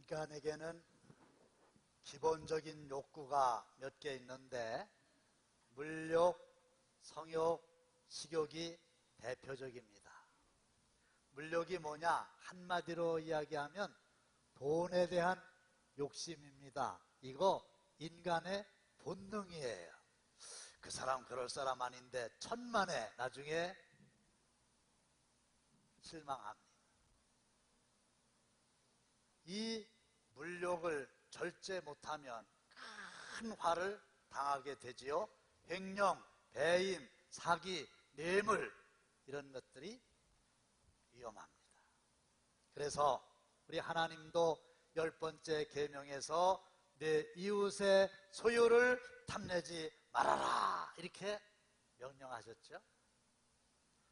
인간에게는 기본적인 욕구가 몇 개 있는데 물욕, 성욕, 식욕이 대표적입니다. 물욕이 뭐냐? 한마디로 이야기하면 돈에 대한 욕심입니다. 이거 인간의 본능이에요. 그 사람 그럴 사람 아닌데 천만에 나중에 실망합니다. 이 물욕을 절제 못하면 큰 화를 당하게 되지요. 횡령, 배임, 사기, 뇌물 이런 것들이 위험합니다. 그래서 우리 하나님도 10번째 계명에서 내 이웃의 소유를 탐내지 말아라 이렇게 명령하셨죠.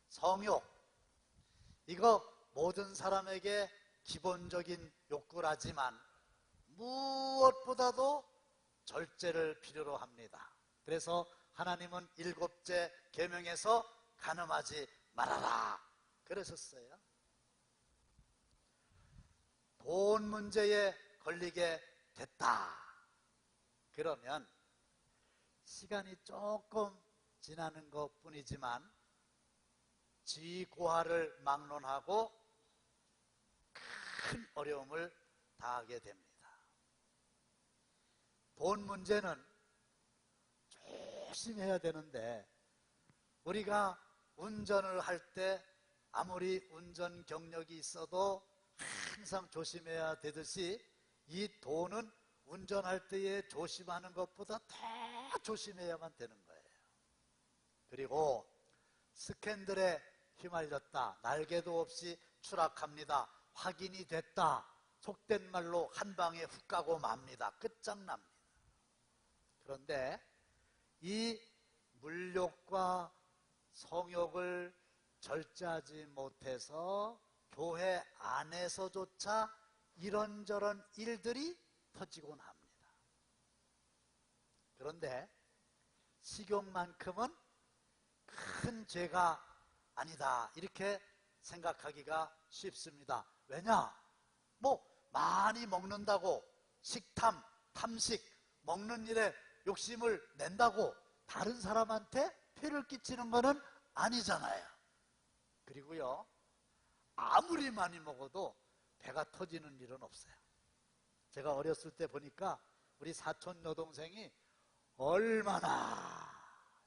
성욕, 이거 모든 사람에게 기본적인 욕구라지만 무엇보다도 절제를 필요로 합니다. 그래서 하나님은 7째 계명에서 간음하지 말아라 그러셨어요. 돈 문제에 걸리게 됐다 그러면 시간이 조금 지나는 것 뿐이지만 지고하를 막론하고 큰 어려움을 당하게 됩니다. 돈 문제는 조심해야 되는데 우리가 운전을 할 때 아무리 운전 경력이 있어도 항상 조심해야 되듯이 이 돈은 운전할 때에 조심하는 것보다 더 조심해야만 되는 거예요. 그리고 스캔들에 휘말렸다, 날개도 없이 추락합니다, 확인이 됐다, 속된 말로 한 방에 훅 가고 맙니다. 끝장납니다. 그런데 이 물욕과 성욕을 절제하지 못해서 교회 안에서조차 이런저런 일들이 터지곤 합니다. 그런데 식욕만큼은 큰 죄가 아니다 이렇게 생각하기가 쉽습니다. 왜냐? 많이 먹는다고 식탐, 탐식, 먹는 일에 욕심을 낸다고 다른 사람한테 폐를 끼치는 것은 아니잖아요. 그리고요, 아무리 많이 먹어도 배가 터지는 일은 없어요. 제가 어렸을 때 보니까 우리 사촌 여동생이 얼마나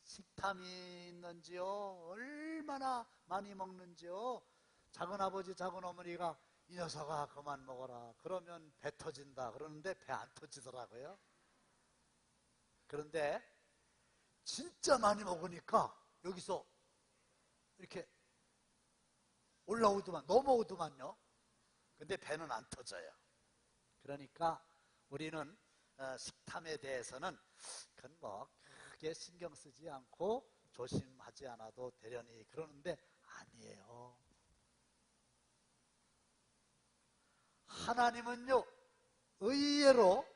식탐이 있는지요, 얼마나 많이 먹는지요. 작은아버지, 작은어머니가 이 녀석아 그만 먹어라 그러면 배 터진다 그러는데 배 안 터지더라고요. 그런데 진짜 많이 먹으니까 여기서 이렇게 올라오더만, 넘어오더만요. 근데 배는 안 터져요. 그러니까 우리는 식탐에 대해서는 그건 크게 신경 쓰지 않고 조심하지 않아도 되려니 그러는데 아니에요. 하나님은요, 의외로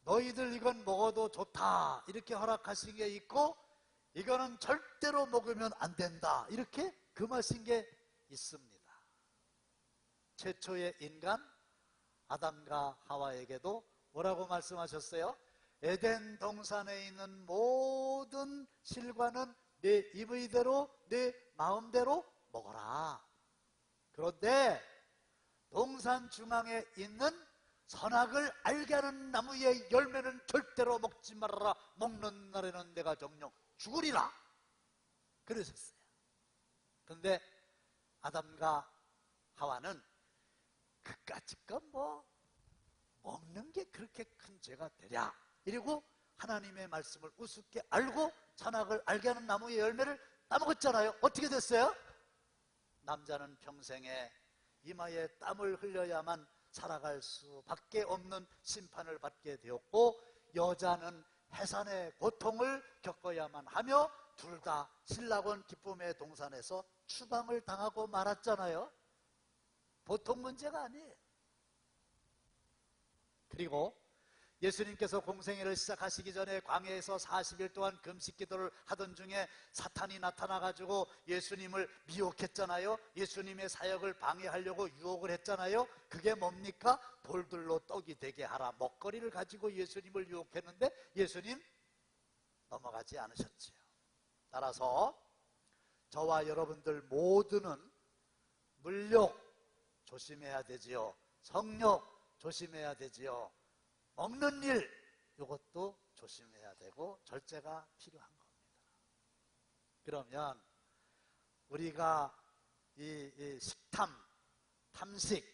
너희들 이건 먹어도 좋다 이렇게 허락하신 게 있고 이거는 절대로 먹으면 안 된다 이렇게 금하신 게 있습니다. 최초의 인간 아담과 하와에게도 뭐라고 말씀하셨어요? 에덴 동산에 있는 모든 실과는 내 입의대로 내 마음대로 먹어라. 그런데 동산 중앙에 있는 선악을 알게 하는 나무의 열매는 절대로 먹지 말아라. 먹는 날에는 내가 정녕 죽으리라. 그러셨어요. 그런데 아담과 하와는 그까짓 건 먹는 게 그렇게 큰 죄가 되랴 이러고 하나님의 말씀을 우습게 알고 선악을 알게 하는 나무의 열매를 따먹었잖아요. 어떻게 됐어요? 남자는 평생에 이마에 땀을 흘려야만 살아갈 수밖에 없는 심판을 받게 되었고 여자는 해산의 고통을 겪어야만 하며 둘 다 신락원 기쁨의 동산에서 추방을 당하고 말았잖아요. 보통 문제가 아니에요. 그리고 예수님께서 공생애를 시작하시기 전에 광야에서 40일 동안 금식 기도를 하던 중에 사탄이 나타나가지고 예수님을 미혹했잖아요. 예수님의 사역을 방해하려고 유혹을 했잖아요. 그게 뭡니까? 돌들로 떡이 되게 하라. 먹거리를 가지고 예수님을 유혹했는데 예수님 넘어가지 않으셨지요. 따라서 저와 여러분들 모두는 물욕 조심해야 되지요. 성욕 조심해야 되지요. 먹는 일 이것도 조심해야 되고 절제가 필요한 겁니다. 그러면 우리가 이 식탐, 탐식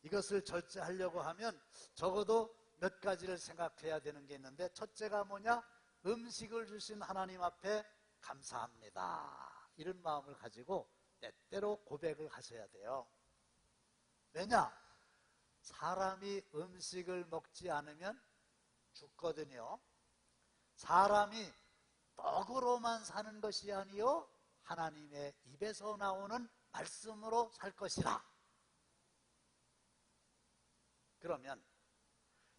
이것을 절제하려고 하면 적어도 몇 가지를 생각해야 되는 게 있는데, 첫째가 뭐냐? 음식을 주신 하나님 앞에 감사합니다. 이런 마음을 가지고 때때로 고백을 하셔야 돼요. 왜냐? 사람이 음식을 먹지 않으면 죽거든요. 사람이 떡으로만 사는 것이 아니요 하나님의 입에서 나오는 말씀으로 살 것이라. 그러면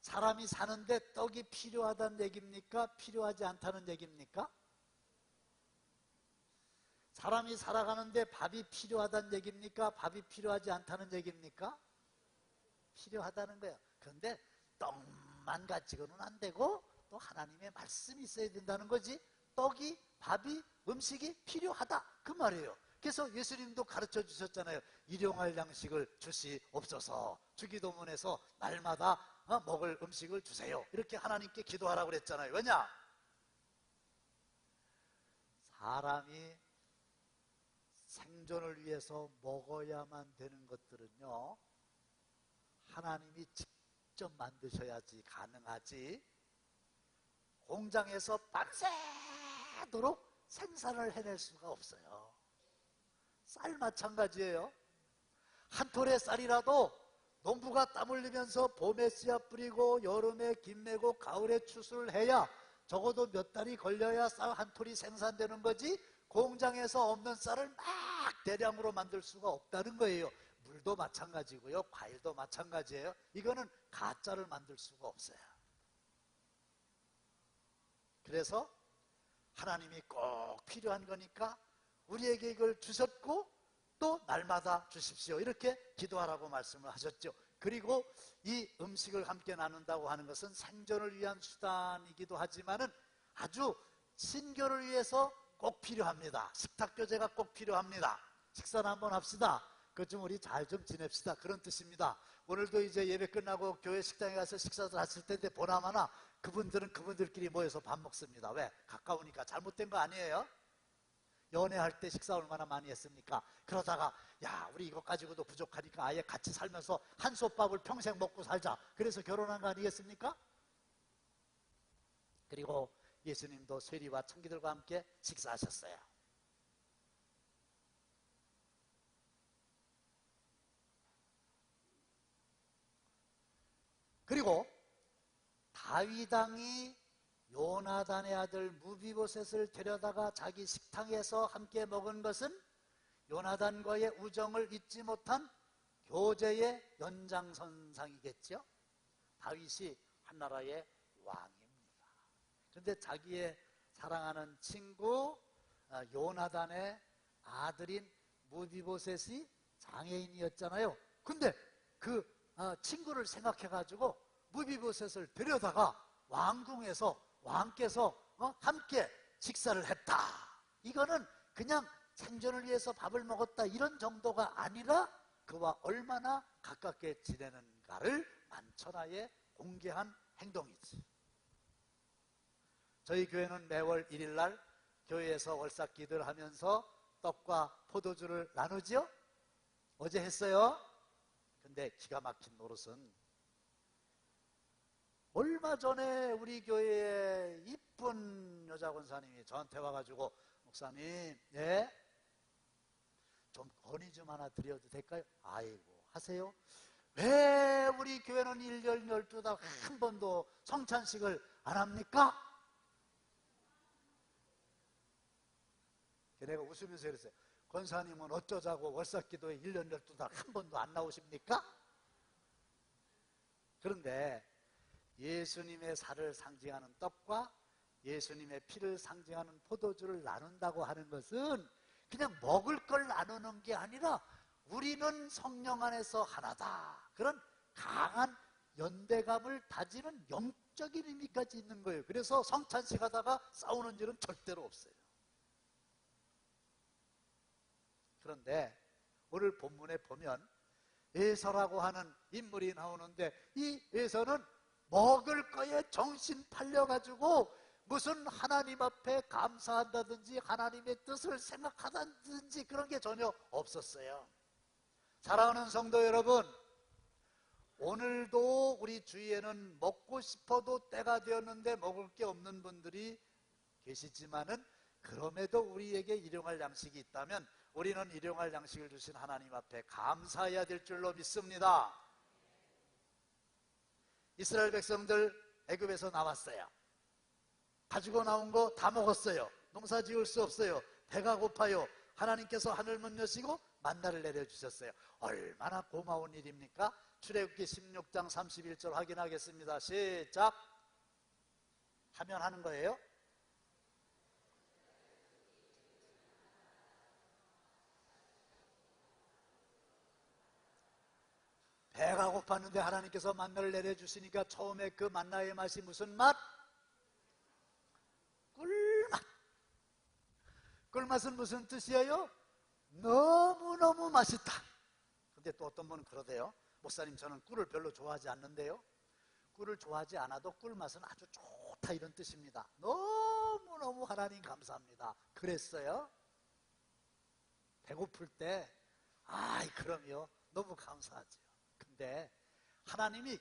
사람이 사는데 떡이 필요하다는 얘기입니까? 필요하지 않다는 얘기입니까? 사람이 살아가는데 밥이 필요하다는 얘기입니까? 밥이 필요하지 않다는 얘기입니까? 필요하다는 거예요. 그런데 떡만 가지고는 안 되고 또 하나님의 말씀이 있어야 된다는 거지. 떡이, 밥이, 음식이 필요하다 그 말이에요. 그래서 예수님도 가르쳐 주셨잖아요. 일용할 양식을 주시옵소서. 주기도문에서 날마다 먹을 음식을 주세요. 이렇게 하나님께 기도하라고 그랬잖아요. 왜냐? 사람이 생존을 위해서 먹어야만 되는 것들은요 하나님이 직접 만드셔야지 가능하지, 공장에서 밤새도록 생산을 해낼 수가 없어요. 쌀 마찬가지예요. 한 톨의 쌀이라도 농부가 땀 흘리면서 봄에 씨앗 뿌리고 여름에 김 메고 가을에 추수를 해야 적어도 몇 달이 걸려야 쌀 한 톨이 생산되는 거지, 공장에서 없는 쌀을 막 대량으로 만들 수가 없다는 거예요. 물도 마찬가지고요. 과일도 마찬가지예요. 이거는 가짜를 만들 수가 없어요. 그래서 하나님이 꼭 필요한 거니까 우리에게 이걸 주셨고 또 날마다 주십시오. 이렇게 기도하라고 말씀을 하셨죠. 그리고 이 음식을 함께 나눈다고 하는 것은 생존을 위한 수단이기도 하지만은 아주 신교를 위해서 꼭 필요합니다. 식탁교제가 꼭 필요합니다. 식사를 한번 합시다. 그것 좀 우리 잘 좀 지냅시다. 그런 뜻입니다. 오늘도 이제 예배 끝나고 교회 식당에 가서 식사를 하실 텐데 보나마나 그분들은 그분들끼리 모여서 밥 먹습니다. 왜? 가까우니까. 잘못된 거 아니에요? 연애할 때 식사 얼마나 많이 했습니까? 그러다가 야 우리 이것 가지고도 부족하니까 아예 같이 살면서 한솥밥을 평생 먹고 살자. 그래서 결혼한 거 아니겠습니까? 그리고 예수님도 세리와 청기들과 함께 식사하셨어요. 그리고 다윗 왕이 요나단의 아들 무비보셋을 데려다가 자기 식탁에서 함께 먹은 것은 요나단과의 우정을 잊지 못한 교제의 연장선상이겠죠. 다윗이 한나라의 왕입니다. 그런데 자기의 사랑하는 친구 요나단의 아들인 무비보셋이 장애인이었잖아요. 근데 그 친구를 생각해가지고 무비보셋을 데려다가 왕궁에서 왕께서 함께 식사를 했다. 이거는 그냥 생존을 위해서 밥을 먹었다 이런 정도가 아니라 그와 얼마나 가깝게 지내는가를 만천하에 공개한 행동이지. 저희 교회는 매월 1일 날 교회에서 월삭 기도를 하면서 떡과 포도주를 나누죠. 어제 했어요. 근데 기가 막힌 노릇은 얼마 전에 우리 교회에 이쁜 여자 권사님이 저한테 와가지고 목사님, 예? 좀 건의 좀 하나 드려도 될까요? 아이고 하세요. 왜 우리 교회는 1년 12달 한 번도 성찬식을 안 합니까? 내가 웃으면서 그랬어요. 권사님은 어쩌자고 월삭기도에 1년 12달 한 번도 안 나오십니까? 그런데 예수님의 살을 상징하는 떡과 예수님의 피를 상징하는 포도주를 나눈다고 하는 것은 그냥 먹을 걸 나누는 게 아니라 우리는 성령 안에서 하나다, 그런 강한 연대감을 다지는 영적인 의미까지 있는 거예요. 그래서 성찬식 하다가 싸우는 일은 절대로 없어요. 그런데 오늘 본문에 보면 에서라고 하는 인물이 나오는데, 이 에서는 먹을 거에 정신 팔려가지고 무슨 하나님 앞에 감사한다든지 하나님의 뜻을 생각하다든지 그런 게 전혀 없었어요. 사랑하는 성도 여러분, 오늘도 우리 주위에는 먹고 싶어도 때가 되었는데 먹을 게 없는 분들이 계시지만은, 그럼에도 우리에게 일용할 양식이 있다면 우리는 일용할 양식을 주신 하나님 앞에 감사해야 될 줄로 믿습니다. 이스라엘 백성들 애굽에서 나왔어요. 가지고 나온 거 다 먹었어요. 농사 지을 수 없어요. 배가 고파요. 하나님께서 하늘 문 여시고 만나를 내려주셨어요. 얼마나 고마운 일입니까? 출애굽기 16장 31절 확인하겠습니다. 시작. 하면 하는 거예요. 배가 고팠는데 하나님께서 만나를 내려주시니까 처음에 그 만나의 맛이 무슨 맛? 꿀맛. 꿀맛은 무슨 뜻이에요? 너무너무 맛있다. 근데 또 어떤 분은 그러대요. 목사님, 저는 꿀을 별로 좋아하지 않는데요. 꿀을 좋아하지 않아도 꿀맛은 아주 좋다, 이런 뜻입니다. 너무너무 하나님 감사합니다. 그랬어요? 배고플 때 아이 그럼요, 너무 감사하죠. 근데 하나님이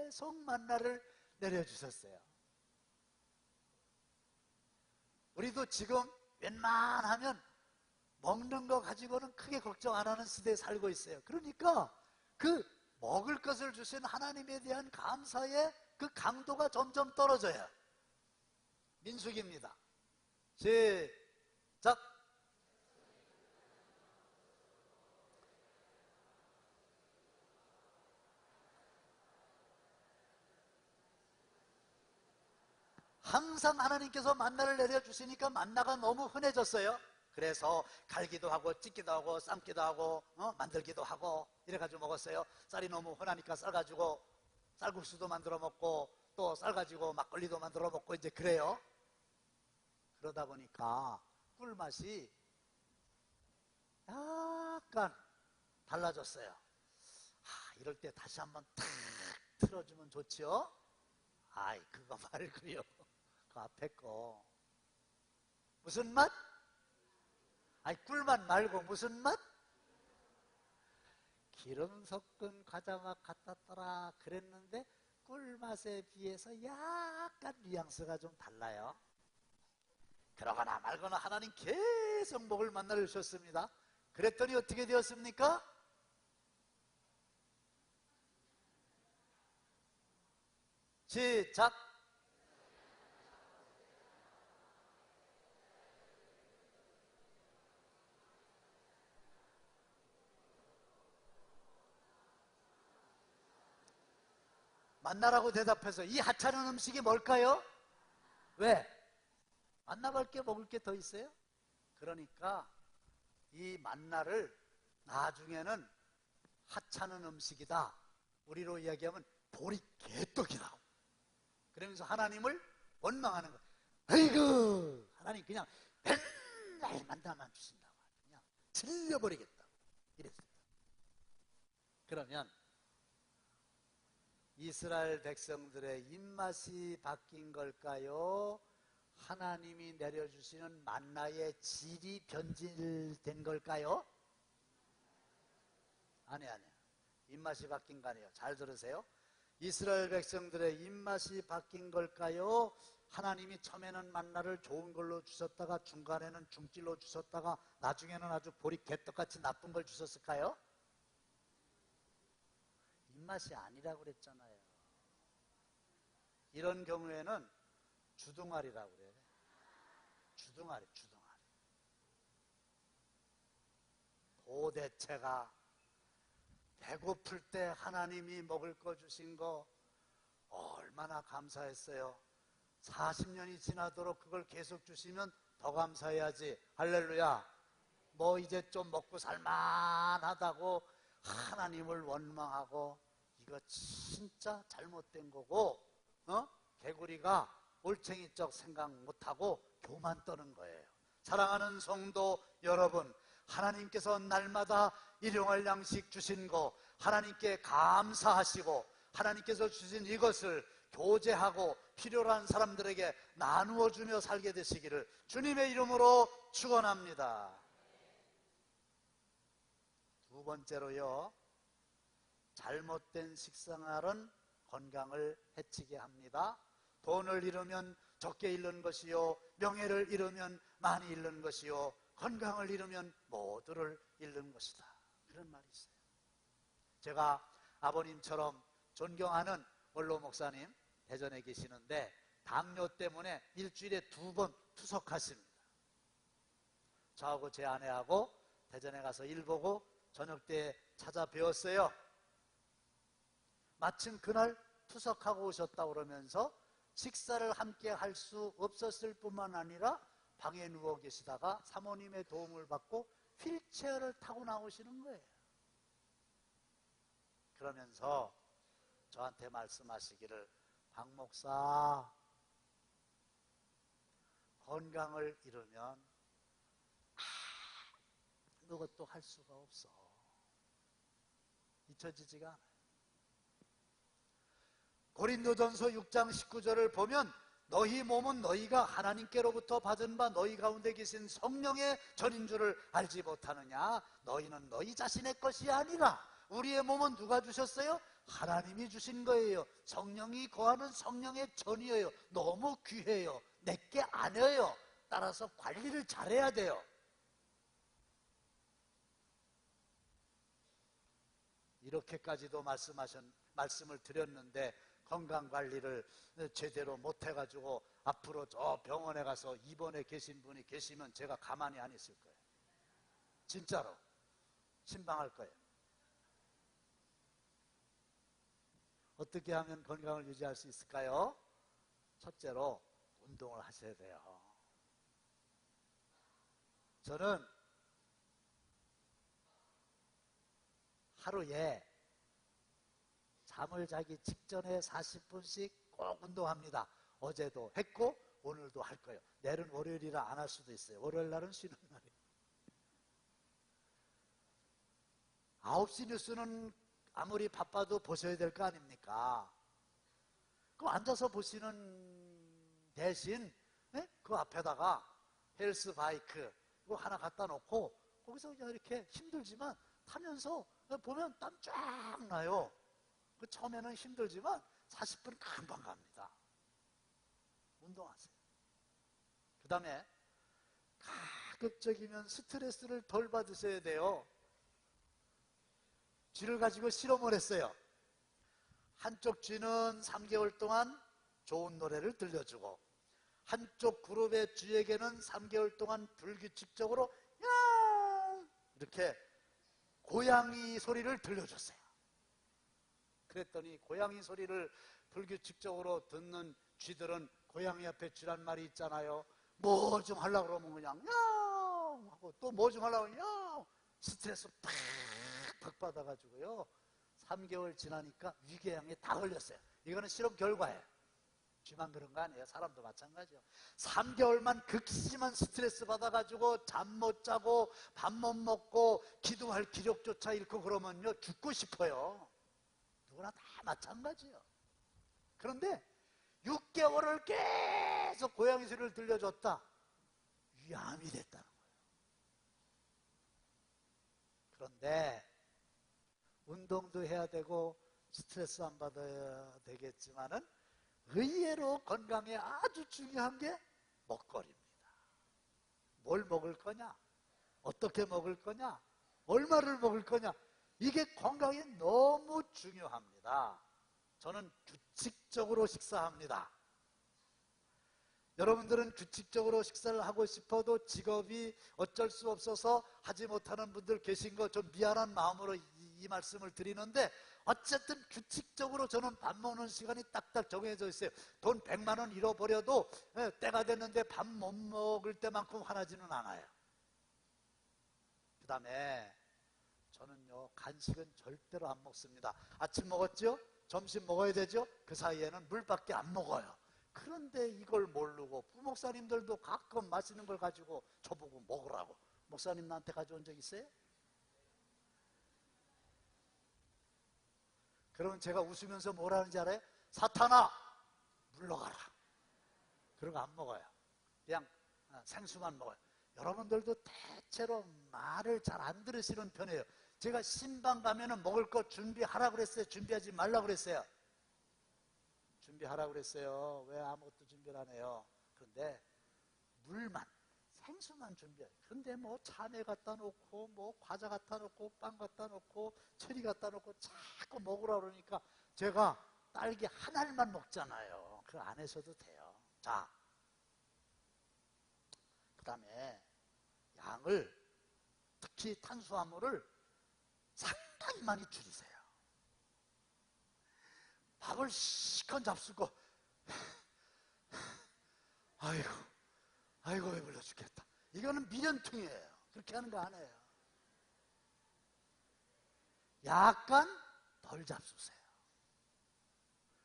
계속 만나를 내려주셨어요. 우리도 지금 웬만하면 먹는 거 가지고는 크게 걱정 안 하는 시대에 살고 있어요. 그러니까 그 먹을 것을 주신 하나님에 대한 감사의 그 강도가 점점 떨어져요. 민수기입니다. 시작. 항상 하나님께서 만나를 내려주시니까 만나가 너무 흔해졌어요. 그래서 갈기도 하고 찢기도 하고 삶기도 하고 만들기도 하고 이래가지고 먹었어요. 쌀이 너무 흔하니까 쌀가지고 쌀국수도 만들어 먹고 또 쌀가지고 막걸리도 만들어 먹고 이제 그래요. 그러다 보니까 꿀맛이 약간 달라졌어요. 이럴 때 다시 한번 탁 틀어주면 좋죠. 아이 그거 말고요, 그 앞에 거 무슨 맛? 아니 꿀맛 말고 무슨 맛? 기름 섞은 과자맛 같았더라 그랬는데 꿀맛에 비해서 약간 뉘앙스가 좀 달라요. 그러거나 말거나 하나님 계속 먹을 만나를 주셨습니다. 그랬더니 어떻게 되었습니까? 시작. 만나라고 대답해서 이 하찮은 음식이 뭘까요? 왜? 만나볼 게 먹을 게 더 있어요? 그러니까 이 만나를 나중에는 하찮은 음식이다, 우리로 이야기하면 보리개떡이라고, 그러면서 하나님을 원망하는 거예요. 아이고 하나님 그냥 맨날 만나만 주신다고 그냥 질려버리겠다 이랬어요. 그러면 이스라엘 백성들의 입맛이 바뀐 걸까요? 하나님이 내려주시는 만나의 질이 변질된 걸까요? 아니에요. 입맛이 바뀐 거 아니에요. 잘 들으세요. 이스라엘 백성들의 입맛이 바뀐 걸까요? 하나님이 처음에는 만나를 좋은 걸로 주셨다가 중간에는 중질로 주셨다가 나중에는 아주 보리 개떡같이 나쁜 걸 주셨을까요? 입맛이 아니라고 그랬잖아요. 이런 경우에는 주둥아리라고 그래요. 주둥아리. 도대체가 배고플 때 하나님이 먹을 거 주신 거, 얼마나 감사했어요. 40년이 지나도록 그걸 계속 주시면 더 감사해야지. 할렐루야. 뭐 이제 좀 먹고 살만하다고 하나님을 원망하고, 이거 진짜 잘못된 거고, 개구리가 올챙이적 생각 못하고 교만 떠는 거예요. 사랑하는 성도 여러분, 하나님께서 날마다 일용할 양식 주신 거 하나님께 감사하시고, 하나님께서 주신 이것을 교제하고 필요한 사람들에게 나누어 주며 살게 되시기를 주님의 이름으로 축원합니다. 두 번째로요, 잘못된 식생활은 건강을 해치게 합니다. 돈을 잃으면 적게 잃는 것이요, 명예를 잃으면 많이 잃는 것이요, 건강을 잃으면 모두를 잃는 것이다. 그런 말이 있어요. 제가 아버님처럼 존경하는 원로 목사님 대전에 계시는데, 당뇨 때문에 일주일에 2번 투석하십니다. 저하고 제 아내하고 대전에 가서 일 보고 저녁 때 찾아 뵈었어요. 마침 그날 투석하고 오셨다고 그러면서 식사를 함께 할 수 없었을 뿐만 아니라 방에 누워 계시다가 사모님의 도움을 받고 휠체어를 타고 나오시는 거예요. 그러면서 저한테 말씀하시기를, 박 목사, 건강을 잃으면 아무것도 할 수가 없어. 잊혀지지가 않아요. 고린도전서 6장 19절을 보면, 너희 몸은 너희가 하나님께로부터 받은 바 너희 가운데 계신 성령의 전인 줄을 알지 못하느냐. 너희는 너희 자신의 것이 아니라 우리의 몸은 누가 주셨어요? 하나님이 주신 거예요. 성령이 거하는 성령의 전이에요. 너무 귀해요. 내게 아니에요. 따라서 관리를 잘해야 돼요. 이렇게까지도 말씀을 드렸는데 건강관리를 제대로 못해가지고 앞으로 저 병원에 가서 입원해 계신 분이 계시면 제가 가만히 안 있을 거예요. 진짜로 신방할 거예요. 어떻게 하면 건강을 유지할 수 있을까요? 첫째로 운동을 하셔야 돼요. 저는 하루에 잠을 자기 직전에 40분씩 꼭 운동합니다. 어제도 했고 오늘도 할 거예요. 내일은 월요일이라 안 할 수도 있어요. 월요일 날은 쉬는 날이에요. 9시 뉴스는 아무리 바빠도 보셔야 될 거 아닙니까? 그 앉아서 보시는 대신 그 앞에다가 헬스 바이크 그거 하나 갖다 놓고 거기서 그냥 이렇게 힘들지만 타면서 보면 땀 쫙 나요. 그 처음에는 힘들지만 40분 금방 갑니다. 운동하세요. 그 다음에 가급적이면 스트레스를 덜 받으셔야 돼요. 쥐를 가지고 실험을 했어요. 한쪽 쥐는 3개월 동안 좋은 노래를 들려주고 한쪽 그룹의 쥐에게는 3개월 동안 불규칙적으로 야 이렇게 고양이 소리를 들려줬어요. 그랬더니 고양이 소리를 불규칙적으로 듣는 쥐들은 고양이 앞에 쥐란 말이 있잖아요. 뭐 좀 하려고 그러면 그냥 야옹 하고 또 뭐 좀 하려고 야옹 스트레스 팍팍 받아가지고요. 3개월 지나니까 위궤양에 다 걸렸어요. 이거는 실험 결과예요. 쥐만 그런 거 아니에요. 사람도 마찬가지예요. 3개월만 극심한 스트레스 받아가지고 잠 못 자고 밥 못 먹고 기도할 기력조차 잃고 그러면요 죽고 싶어요. 누구나 다 마찬가지예요. 그런데 6개월을 계속 고양이 소리를 들려줬다. 위암이 됐다는 거예요. 그런데 운동도 해야 되고 스트레스 안 받아야 되겠지만은 의외로 건강에 아주 중요한 게 먹거리입니다. 뭘 먹을 거냐? 어떻게 먹을 거냐? 얼마를 먹을 거냐? 이게 건강에 너무 중요합니다. 저는 규칙적으로 식사합니다. 여러분들은 규칙적으로 식사를 하고 싶어도 직업이 어쩔 수 없어서 하지 못하는 분들 계신 거 좀 미안한 마음으로 이 말씀을 드리는데, 어쨌든 규칙적으로 저는 밥 먹는 시간이 딱딱 정해져 있어요. 돈 100만 원 잃어버려도 때가 됐는데 밥 못 먹을 때만큼 화나지는 않아요. 그 다음에 저는요, 간식은 절대로 안 먹습니다. 아침 먹었죠? 점심 먹어야 되죠? 그 사이에는 물밖에 안 먹어요. 그런데 이걸 모르고 부목사님들도 가끔 맛있는 걸 가지고 저보고 먹으라고. 목사님 나한테 가져온 적 있어요? 그러면 제가 웃으면서 뭐라는지 알아요? 사탄아, 물러가라. 그러고 안 먹어요. 그냥 생수만 먹어요. 여러분들도 대체로 말을 잘 안 들으시는 편이에요. 제가 신방 가면은 먹을 거 준비하라 그랬어요? 준비하지 말라 그랬어요? 준비하라 그랬어요. 왜 아무것도 준비를 안 해요? 그런데 물만, 생수만 준비해요. 근데 뭐 참외 갖다 놓고 뭐 과자 갖다 놓고 빵 갖다 놓고 체리 갖다 놓고 자꾸 먹으라 그러니까 제가 딸기 한 알만 먹잖아요. 그 안에서도 돼요. 자, 그 다음에 양을, 특히 탄수화물을 상당히 많이 줄이세요. 밥을 시컷 잡수고 아이고 배불러 죽겠다. 이거는 미련통이에요. 그렇게 하는 거 아니에요. 약간 덜 잡수세요.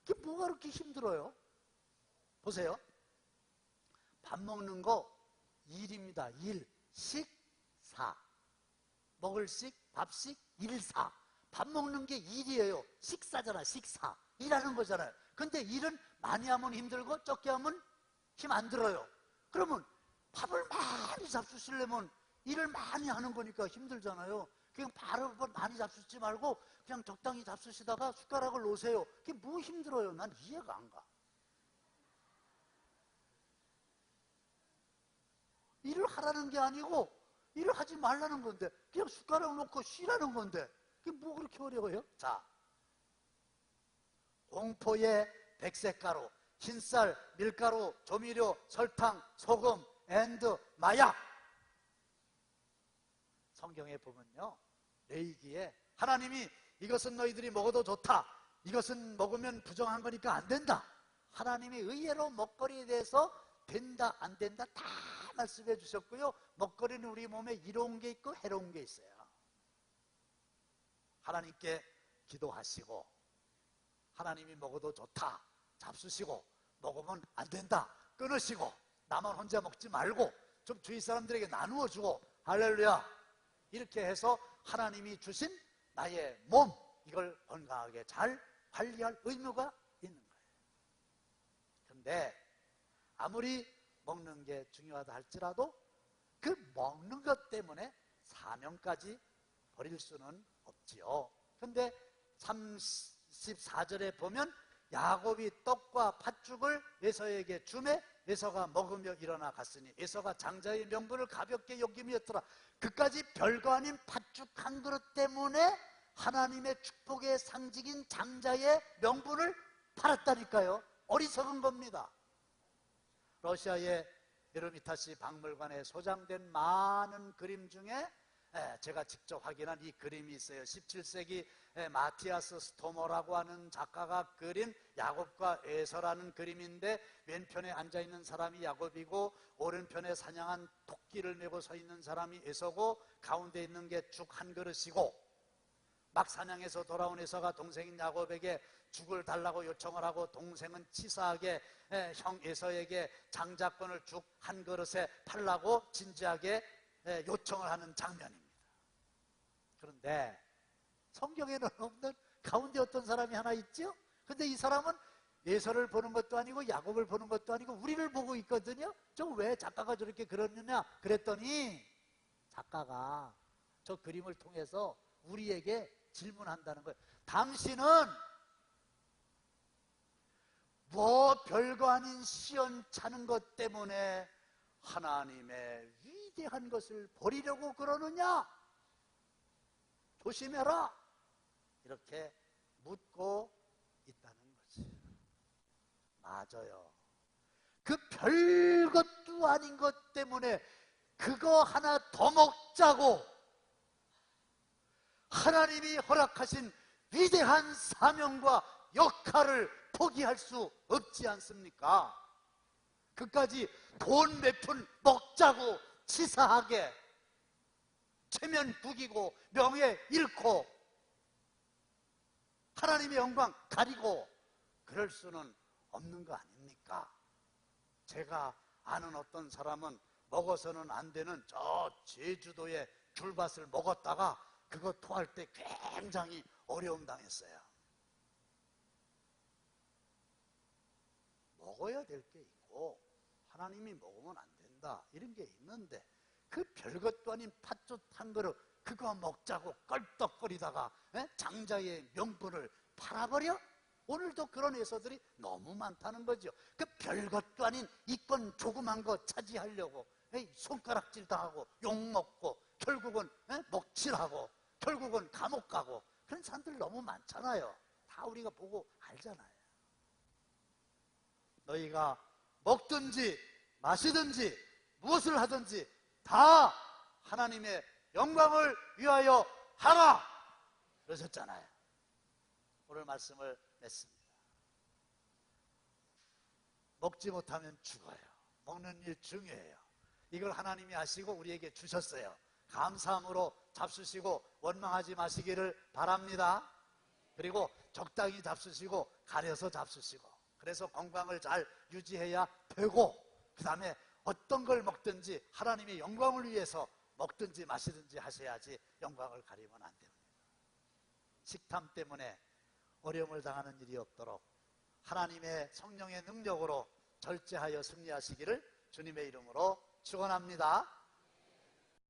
그게 뭐가 그렇게 힘들어요? 보세요. 밥 먹는 거 일입니다. 일, 식, 사. 먹을 식, 밥식, 일사. 밥 먹는 게 일이에요. 식사잖아, 식사. 일하는 거잖아요. 근데 일은 많이 하면 힘들고 적게 하면 힘 안 들어요. 그러면 밥을 많이 잡수시려면 일을 많이 하는 거니까 힘들잖아요. 그냥 밥을 많이 잡수지 말고 그냥 적당히 잡수시다가 숟가락을 놓으세요. 그게 뭐 힘들어요? 난 이해가 안 가. 일을 하라는 게 아니고 일을 하지 말라는 건데 그냥 숟가락 놓고 쉬라는 건데 그게 뭐 그렇게 어려워요? 자, 공포에 백색가루, 흰쌀, 밀가루, 조미료, 설탕, 소금, 앤드, 마약. 성경에 보면요, 레위기에 하나님이 이것은 너희들이 먹어도 좋다, 이것은 먹으면 부정한 거니까 안 된다, 하나님이 의외로 먹거리에 대해서 된다 안 된다 다 말씀해 주셨고요. 먹거리는 우리 몸에 이로운 게 있고 해로운 게 있어요. 하나님께 기도하시고 하나님이 먹어도 좋다 잡수시고, 먹으면 안 된다 끊으시고, 나만 혼자 먹지 말고 좀 주위 사람들에게 나누어 주고, 할렐루야, 이렇게 해서 하나님이 주신 나의 몸, 이걸 건강하게 잘 관리할 의무가 있는 거예요. 그런데 아무리 먹는 게 중요하다 할지라도 그 먹는 것 때문에 사명까지 버릴 수는 없지요. 그런데 34절에 보면 야곱이 떡과 팥죽을 에서에게 주매 에서가 먹으며 일어나 갔으니 에서가 장자의 명분을 가볍게 여김이었더라. 그까지 별거 아닌 팥죽 한 그릇 때문에 하나님의 축복의 상징인 장자의 명분을 팔았다니까요. 어리석은 겁니다. 러시아의 에르미타시 박물관에 소장된 많은 그림 중에 제가 직접 확인한 이 그림이 있어요. 17세기 마티아스 스토머라고 하는 작가가 그린 야곱과 에서라는 그림인데, 왼편에 앉아있는 사람이 야곱이고 오른편에 사냥한 토끼를 메고 서 있는 사람이 에서고, 가운데 있는 게 죽 한 그릇이고, 막 사냥해서 돌아온 에서가 동생인 야곱에게 죽을 달라고 요청을 하고, 동생은 치사하게 형 에서에게 장자권을 죽 한 그릇에 팔라고 진지하게 요청을 하는 장면입니다. 그런데 성경에는 없는 가운데 어떤 사람이 하나 있죠? 근데 이 사람은 에서를 보는 것도 아니고 야곱을 보는 것도 아니고 우리를 보고 있거든요. 저 왜 작가가 저렇게 그러느냐 그랬더니, 작가가 저 그림을 통해서 우리에게 질문한다는 거예요. 당신은 뭐 별거 아닌 시원찮은 것 때문에 하나님의 위대한 것을 버리려고 그러느냐? 조심해라! 이렇게 묻고 있다는 거지. 맞아요. 그 별것도 아닌 것 때문에 그거 하나 더 먹자고 하나님이 허락하신 위대한 사명과 역할을 포기할 수 없지 않습니까? 그까지 돈 몇 푼 먹자고 치사하게 체면 구기고 명예 잃고 하나님의 영광 가리고 그럴 수는 없는 거 아닙니까? 제가 아는 어떤 사람은 먹어서는 안 되는 저 제주도의 귤밭을 먹었다가 그거 토할 때 굉장히 어려움 당했어요. 먹어야 될 게 있고 하나님이 먹으면 안 된다 이런 게 있는데 그 별것도 아닌 팥죽 한 그릇 그거 먹자고 껄떡거리다가 장자의 명분을 팔아버려? 오늘도 그런 회사들이 너무 많다는 거죠. 그 별것도 아닌 이건 조그만 거 차지하려고 손가락질 당하고 욕먹고 결국은 먹칠하고 결국은 감옥 가고 그런 사람들 너무 많잖아요. 다 우리가 보고 알잖아요. 너희가 먹든지 마시든지 무엇을 하든지 다 하나님의 영광을 위하여 하라 그러셨잖아요. 오늘 말씀을 맺습니다. 먹지 못하면 죽어요. 먹는 일 중요해요. 이걸 하나님이 아시고 우리에게 주셨어요. 감사함으로 잡수시고 원망하지 마시기를 바랍니다. 그리고 적당히 잡수시고 가려서 잡수시고 그래서 건강을 잘 유지해야 되고 그 다음에 어떤 걸 먹든지 하나님의 영광을 위해서 먹든지 마시든지 하셔야지 영광을 가리면 안 됩니다. 식탐 때문에 어려움을 당하는 일이 없도록 하나님의 성령의 능력으로 절제하여 승리하시기를 주님의 이름으로 축원합니다.